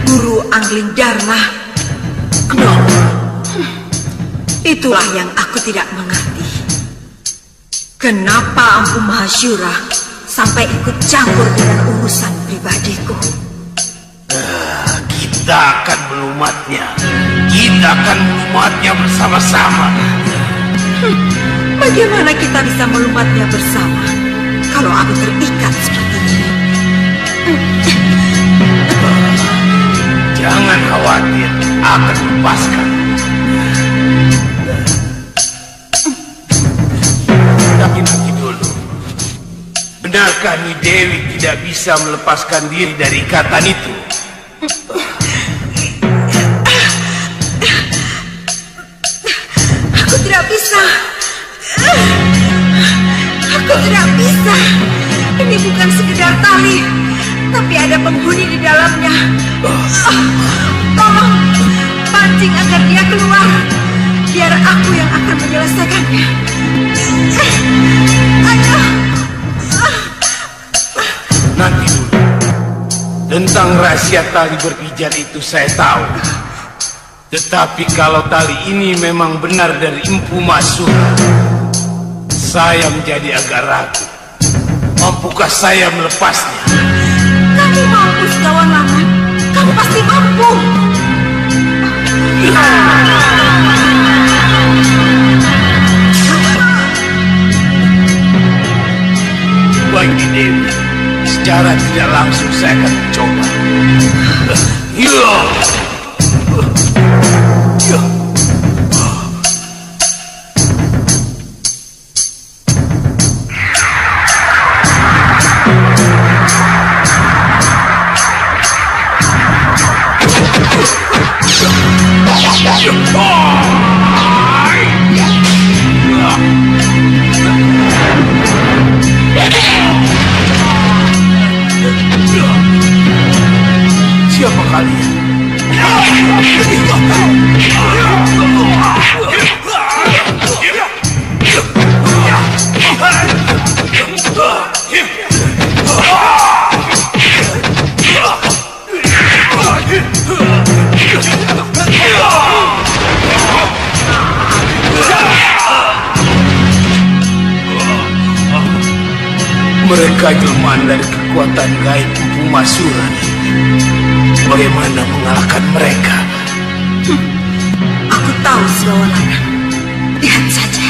Guru Angling Dharma. Kenapa? Itulah yang aku tidak mengerti. Kenapa Empu Mahasyura sampai ikut campur dengan urusan pribadiku? Kita akan melumatnya. Kita akan melumatnya bersama-sama. Bagaimana kita bisa melumatnya bersama kalau aku terikat seperti ini? Jangan khawatir, akan lepaskan. Tapi nanti dulu. Benarkah Nyi Dewi tidak bisa melepaskan diri dari ikatan itu? Aku tidak bisa. Aku tidak bisa. Ini bukan sekedar tali, tapi ada penghuni di dalamnya. Tolong pancing agar dia keluar. Biar aku yang akan menyelesaikannya. Ayo. Nanti dulu. Tentang rahasia tali berpijar itu saya tahu. Tetapi kalau tali ini memang benar dari Empu Masura, saya menjadi agak ragu. Mampukah saya melepasnya? Kamu mampu, Segawan Lanang. Kamu pasti mampu. Baik Dewi, secara tidak langsung saya akan mencoba. Siapa kalian? Mereka jelmaan dari kekuatan gaib Empu Masura. Bagaimana mengalahkan mereka? Aku tahu, Segawan Lanang. Lihat saja.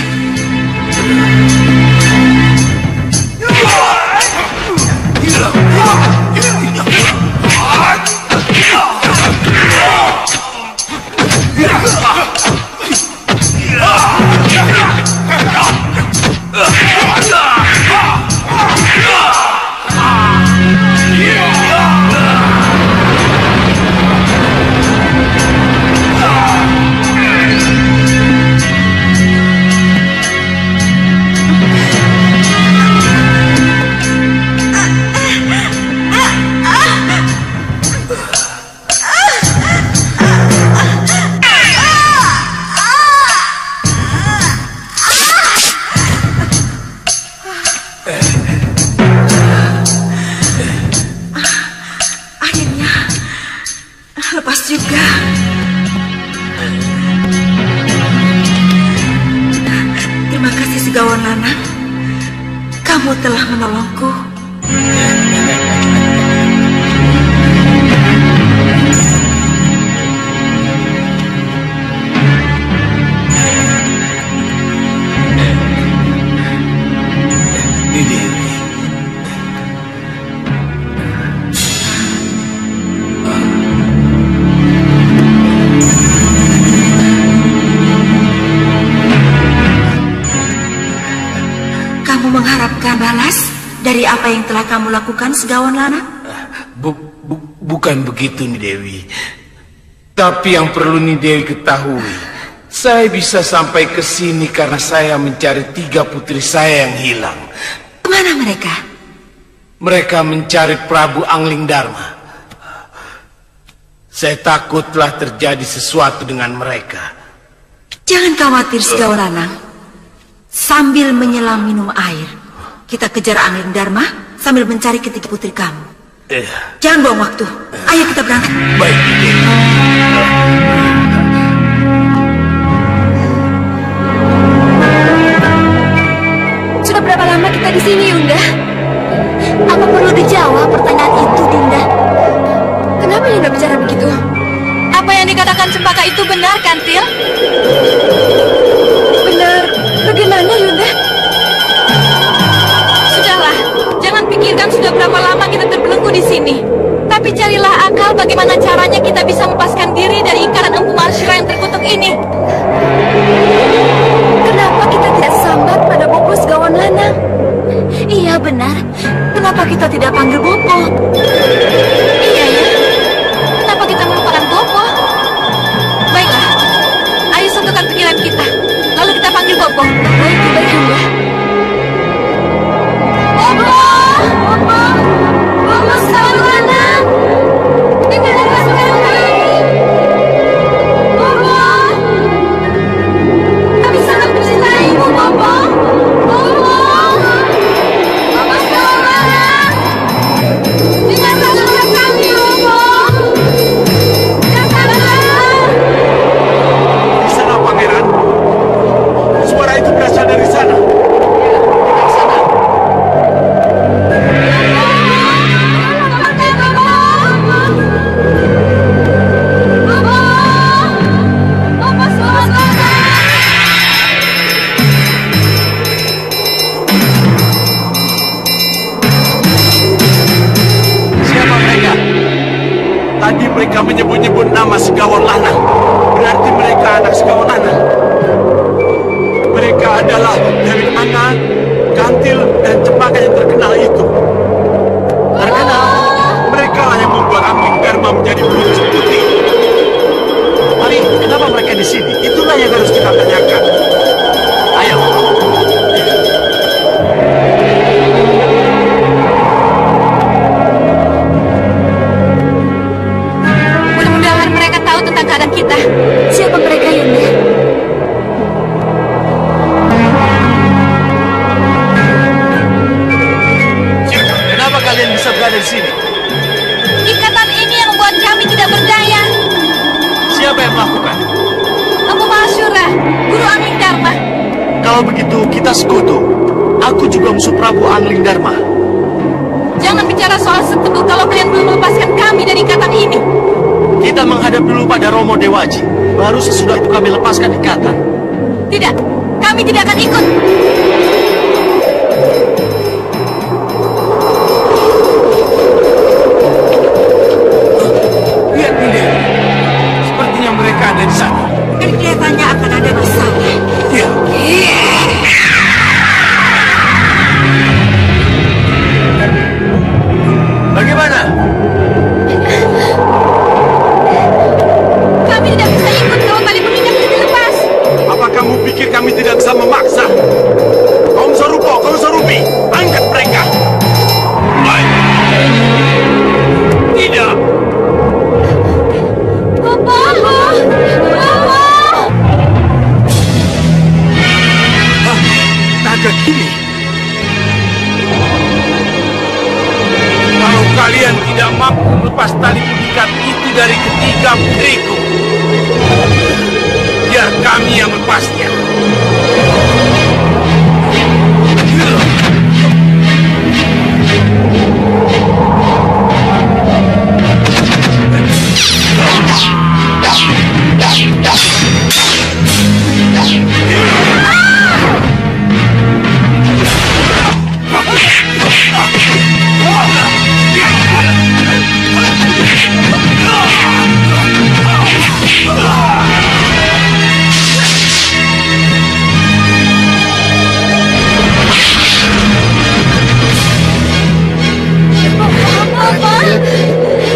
juga. Terima kasih Segawan Lanang. Kamu telah menolongku. Mengharapkan balas dari apa yang telah kamu lakukan, Segawan Lanang? Bukan begitu, Ni Dewi. Tapi yang perlu Ni Dewi ketahui, saya bisa sampai ke sini karena saya mencari 3 putri saya yang hilang. Kemana mereka? Mereka mencari Prabu Angling Dharma. Saya takut telah terjadi sesuatu dengan mereka. Jangan khawatir, Segawan Lanang. Sambil menyelam minum air, kita kejar Angling Dharma sambil mencari ketiga putri kamu. Jangan buang waktu. Ayo kita berangkat. Baik, Sudah berapa lama kita di sini, Yunda? Apa perlu dijawab pertanyaan itu, Dinda? Kenapa Yunda bicara begitu? Apa yang dikatakan Cempaka itu benar, Kantil? Benar. Bagaimana, Yunda? Sudahlah, jangan pikirkan sudah berapa lama kita terbelenggu di sini. Tapi carilah akal bagaimana caranya kita bisa melepaskan diri dari ikatan Empu Masyura yang terkutuk ini. Kenapa kita tidak sambat pada Bopo Segawan Lanang? Iya benar. Kenapa kita tidak panggil Bopo? Iya ya. Kenapa kita melupakan Bopo? Baiklah, ayo satukan pikiran kita. Lalu kita panggil Bopo. Baik, Yunda. Bopo! Bopo! Bopo Segawan Lanang! Dengarlah suara kami! Bopo! Kami sangat mencintaimu, Bopo! Bopo! Bopo Segawan Lanang! Dengarlah suara kami, Bopo! Katakanlah! Di sana, Pangeran. Suara itu berasal dari sana. Siapa mereka? Tadi mereka menyebut-nyebut nama Segawan Lanang. Berarti mereka anak Segawan Lanang. Mereka adalah Dewi Anang, Kantil, dan Cempaka yang terkenal itu. Terkenal? Mereka lah yang membuat Angling Dharma menjadi pelukis putih. Mari, kenapa mereka di sini? Itulah yang harus kita tanyakan. Ayo. Mudah-mudahan mereka tahu tentang keadaan kita. Siapa mereka, Yunda? Kenapa kalian bisa berada di sini? Ikatan ini yang membuat kami tidak berdaya. Siapa yang melakukan? Empu Masyura, Guru Angling Dharma. Kalau begitu, kita sekutu. Aku juga musuh Prabu Angling Dharma. Jangan bicara soal seteguh kalau kalian belum melepaskan kami dari ikatan ini. Kita menghadap dulu pada Romo Dewaji. Baru sesudah itu kami lepaskan ikatan. Tidak, kami tidak akan ikut. lihat ini. Sepertinya mereka ada di sana. Dan kelihatannya akan ada masalah. Iya. Bagaimana? Kami tidak bisa ikut kalau tali pengikat itu dilepas. Apa kamu pikir kami tidak bisa memaksa? Kaum lepas tali pengikat itu dari ketiga putriku. Biar kami yang melepasnya.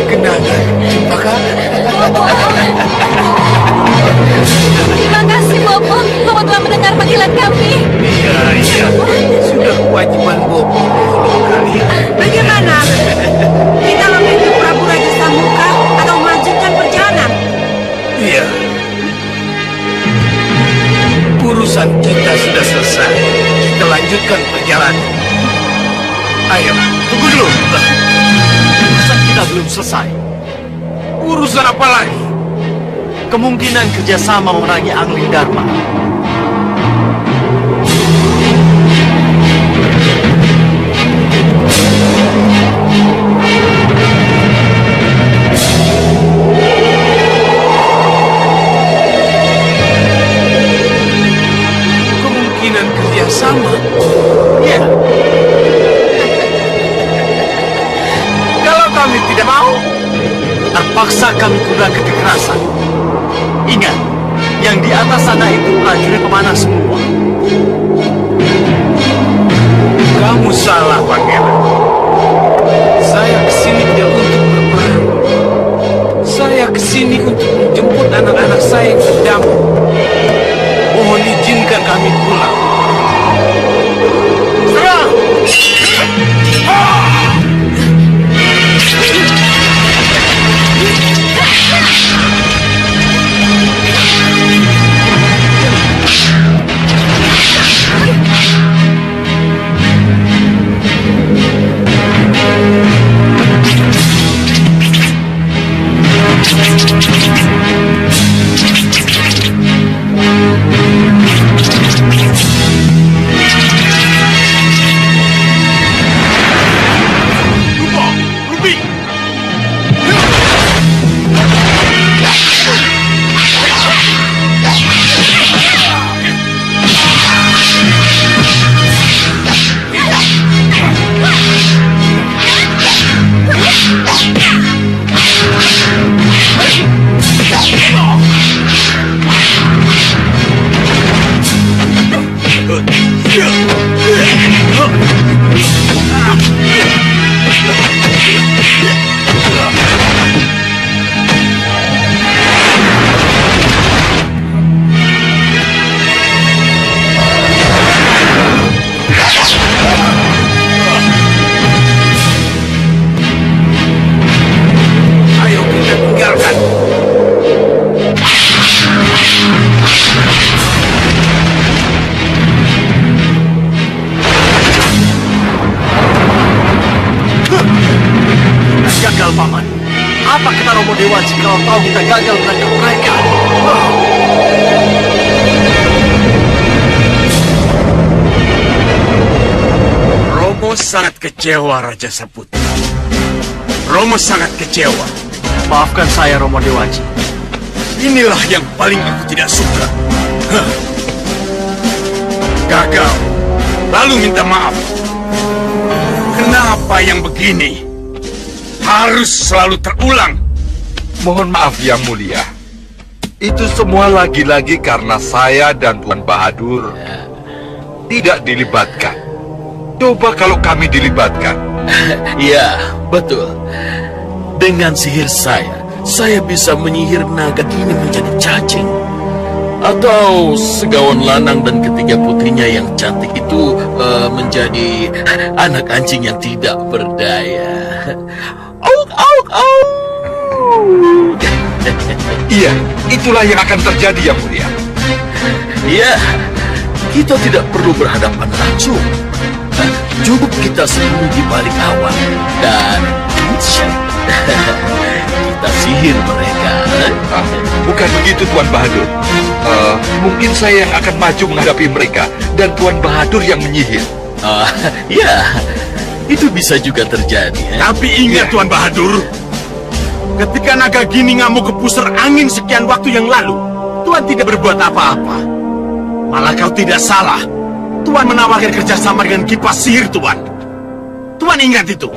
Kenangan, maka Terima kasih, Bopo. Bopo telah mendengar panggilan kami. Iya. Sudah kewajiban Bopo menolong kalian. Bagaimana? Kita lebih ke Prabu Raja Samuka atau melanjutkan perjalanan? Iya. Urusan kita sudah selesai. Kita lanjutkan perjalanan. Ayo, tunggu dulu. urusan kita belum selesai. Urusan apa lagi? Kemungkinan kerjasama memerangi Angling Dharma. Kemungkinan kerjasama? Ya. Kalau kami tidak mau, terpaksa kami gunakan kekerasan. Ingat, yang di atas sana itu prajurit pemanah semua. Kamu salah, Pangeran. Saya kesini tidak untuk berperang. Saya kesini untuk menjemput anak-anak saya yang terdampak. Mohon izinkan kami pulang. Serang! Ayo kita tinggalkan. Gagal, Paman. Apa kata Romo Dewaji kalau tahu kita gagal menangkap mereka? Romo sangat kecewa, Raja Saputra. Romo sangat kecewa. Maafkan saya, Romo Dewaji. Inilah yang paling aku tidak suka. Hah. Gagal, lalu minta maaf. Kenapa yang begini harus selalu terulang? Mohon maaf yang mulia. Itu semua lagi-lagi karena saya dan Tuan Bahadur tidak dilibatkan. Coba kalau kami dilibatkan. Ya, betul. Dengan sihir saya bisa menyihir naga ini menjadi cacing. Atau segawan lanang dan ketiga putrinya yang cantik itu menjadi anak anjing yang tidak berdaya. Auk, auk, auk. Iya, itulah yang akan terjadi yang mulia. Ya, kita tidak perlu berhadapan langsung. Cukup kita sembunyi di balik awan dan Kita sihir mereka. Bukan begitu, Tuan Bahadur. Mungkin saya yang akan maju menghadapi mereka dan Tuan Bahadur yang menyihir. Ya, itu bisa juga terjadi. Tapi ingat Tuan Bahadur, ketika naga gini ngamuk ke pusar angin sekian waktu yang lalu, Tuan tidak berbuat apa-apa. Malah kau tidak salah. Tuan menawarkan kerjasama dengan kipas sihir Tuan. Tuan ingat itu.